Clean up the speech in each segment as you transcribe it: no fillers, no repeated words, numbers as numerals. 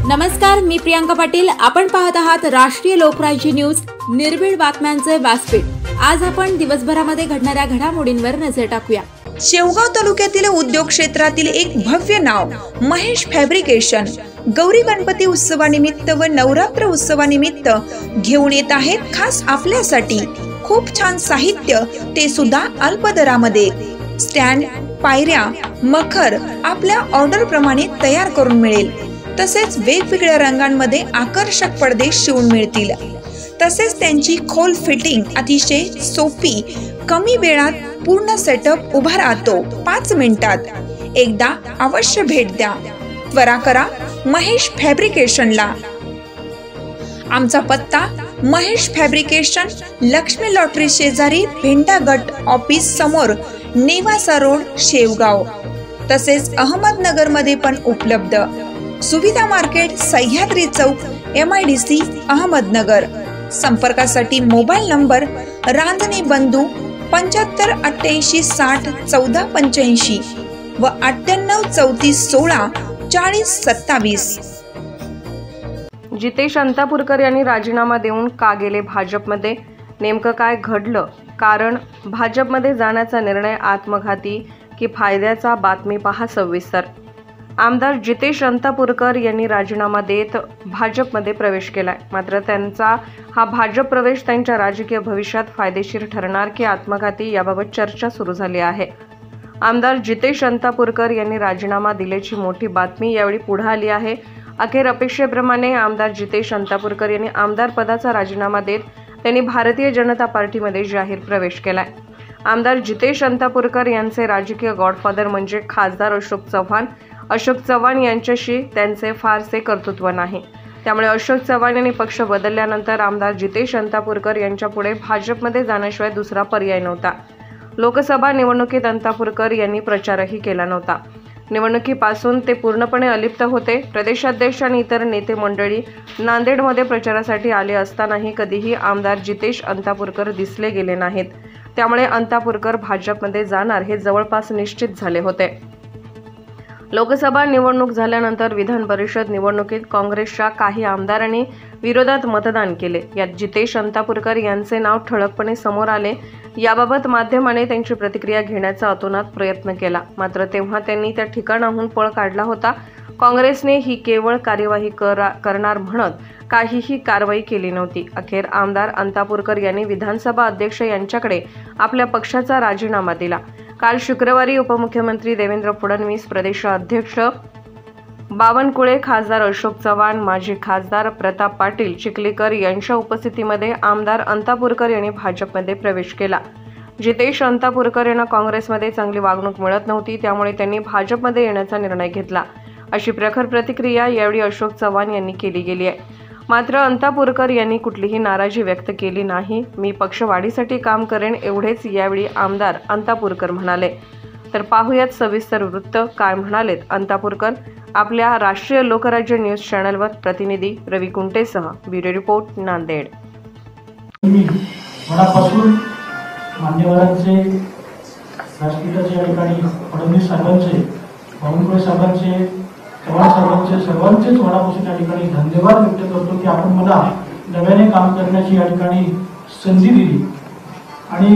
नमस्कार, मी प्रियांका पाटील। आपण पाहत आहात राष्ट्रीय लोकराज्य न्यूज, निर्भीड बातम्यांचे व्यासपीठ। आज आपण दिवसभरामध्ये घडणाऱ्या घडामोडींवर नजर टाकूया। शेवगाव तालुक्यातील उद्योग क्षेत्रातील एक भव्य नाव महेश फॅब्रिकेशन गौरी गणपती उत्सवानिमित्त व नवरात्र उत्सवानिमित्त घेऊन येत आहेत खास आपल्यासाठी खूप छान साहित्य, ते सुद्धा अल्प दरामध्ये। स्टँड, पायऱ्या, मखर आपल्या ऑर्डर प्रमाणे तयार करून मिळेल। तसेच वेगवेगळ्या रंगांमध्ये आकर्षक पडदे शिवून मिळतील। तसेच त्यांची खोल फिटिंग अतिशय सोपी, कमी वेळात पूर्ण सेटअप उभा राहतो 5 मिनिटात। एकदा अवश्य भेट द्या। त्वरा करा महेश फॅब्रिकेशनला। आमचा पत्ता महेश फॅब्रिकेशन, लक्ष्मी लॉटरी शेजारी, भेंडा गट ऑफिस समोर, नेवासा रोड, शेवगाव। तसेच अहमदनगर मध्ये पण उपलब्ध। सुविधा मार्केट, सह्याद्री चौक, MIDC, अहमदनगर। संपर्कासाठी मोबाईल नंबर रांजणे बंधू 75 88 60 14 85 व 98 34 16 40 27। जितेश अंतापूरकर यांनी राजीनामा देऊन का गेले भाजपमध्ये? नेमकं काय घडलं? कारण भाजपमध्ये जाण्याचा निर्णय आत्मघाती की फायद्याचा? बातमी पहा सविस्तर। आमदार जितेश अंतापूरकर यांनी राजीनामा देत भाजपमध्ये प्रवेश केलाय। मात्र त्यांचा हा भाजप प्रवेश त्यांच्या राजकीय भविष्यात फायदेशीर ठरणार की आत्मघाती, याबाबत चर्चा सुरू झाली आहे। आमदार जितेश अंतापूरकर यांनी राजीनामा दिल्याची मोठी बातमी यावेळी पुढे आली आहे। अखेर अपेक्षेप्रमाणे आमदार जितेश अंतापूरकर यांनी आमदार पदाचा राजीनामा देत त्यांनी भारतीय जनता पार्टीमध्ये जाहीर प्रवेश केलाय। आमदार जितेश अंतापूरकर यांचे राजकीय गॉडफादर म्हणजे खासदार अशोक चव्हाण। अशोक चव्हाण यांच्याशी त्यांचे फारसे कर्तृत्व नाही, त्यामुळे अशोक चव्हाण यांनी पक्ष बदलल्यानंतर आमदार जितेश अंतापूरकर यांच्यापुढे भाजपमध्ये जाण्याशिवाय दुसरा पर्याय नव्हता। लोकसभा निवडणुकीत अंतापूरकर यांनी प्रचारही केला नव्हता। निवडणुकीपासून ते पूर्णपणे अलिप्त होते। प्रदेशाध्यक्ष आणि इतर नेते मंडळी नांदेडमध्ये प्रचारासाठी आले असतानाही कधीही आमदार जितेश अंतापूरकर दिसले गेले नाहीत। त्यामुळे अंतापूरकर भाजपमध्ये जाणार हे जवळपास निश्चित झाले होते। लोकसभा निवडणूक झाल्यानंतर विधान परिषद निवडणुकीत काँग्रेसच्या काही आमदारांनी विरोधात मतदान केले। यात जितेश अंतापूरकर यांचे नाव ठळकपणे समोर आले। याबाबत माध्यमाने त्यांची प्रतिक्रिया घेण्याचा अतोनात प्रयत्न केला, मात्र तेव्हा त्यांनी त्या ठिकाणाहून पळ काढला होता। काँग्रेसने ही केवळ कार्यवाही करणार म्हणत काहीही कारवाई केली नव्हती। अखेर आमदार अंतापूरकर यांनी विधानसभा अध्यक्ष यांच्याकडे आपल्या पक्षाचा राजीनामा दिला। काल शुक्रवारी उपमुख्यमंत्री देवेंद्र फडणवीस, प्रदेशाध्यक्ष बावनकुळे, खासदार अशोक चव्हाण, माजी खासदार प्रताप पाटील चिखलीकर यांच्या उपस्थितीमध्ये आमदार अंतापूरकर यांनी भाजपमध्ये प्रवेश केला। जितेश अंतापूरकर यांना काँग्रेसमध्ये चांगली वागणूक मिळत नव्हती, त्यामुळे त्यांनी भाजपमध्ये येण्याचा निर्णय घेतला, अशी प्रखर प्रतिक्रिया यावेळी अशोक चव्हाण यांनी केली गेली आहे। मात्र अंतापूरकर यांनी कुठलीही नाराजी व्यक्त केली नाही। मी पक्षवाढीसाठी काम करेन, एवढेच यावेळी आमदार अंतापूरकर म्हणाले। तर पाहूयात सविस्तर वृत्त, काय म्हणालेत अंतापूरकर आपल्या राष्ट्रीय लोकराज्य न्यूज चॅनलवर। प्रतिनिधी रवी कुंटेसह, ब्युरो रिपोर्ट, नांदेड। मनापासून मान्यवरांचे, व्यासपीठाच्या ठिकाणी फडणवीस साहेबांचे, बावनकुळे साहेबांचे, चव्हाण साहेबांचे, सर्वांचेच मनापासून या ठिकाणी धन्यवाद व्यक्त करतो की आपण मला नव्याने काम करण्याची या ठिकाणी संधी दिली। आणि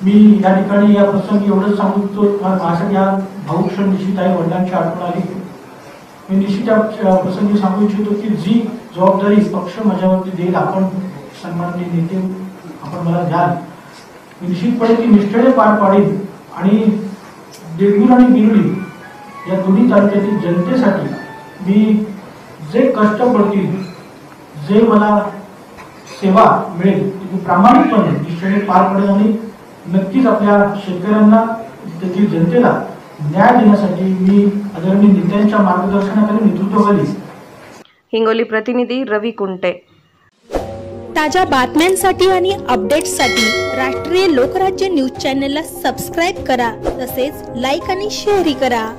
मी या ठिकाणी या प्रसंगी एवढंच सांगू इच्छितो, माझ्यासाठी हा भाऊक क्षण निश्चित आहे। वडिलांची आठवण आली। मी निश्चित या प्रसंगी सांगू इच्छितो की जी जबाबदारी पक्ष माझ्यावरती देईल, आपण सन्माननीय नेते आपण मला द्याल, मी निश्चितपणे ती निष्ठेने पार पाडेल। आणि देगलूर आणि गिरडी या दोन्ही तालुक्यातील जनतेसाठी मी जे कष्ट पडतील, जे मला सेवा मिळेल, ती प्रामाणिकपणे निष्ठेने पार पडेल। आणि नक्कीच आपल्या शेतकऱ्यांना, तेथील जनतेला न्याय देण्यासाठी मी आदरणीय नेत्यांच्या मार्गदर्शनाखाली नेतृत्वाखाली। हिंगोली प्रतिनिधी रवी कुंटे। ताज्या बातम्यांसाठी आणि अपडेट्ससाठी राष्ट्रीय लोकराज्य न्यूज चॅनलला सबस्क्राईब करा, तसेच लाईक आणि शेअरही करा।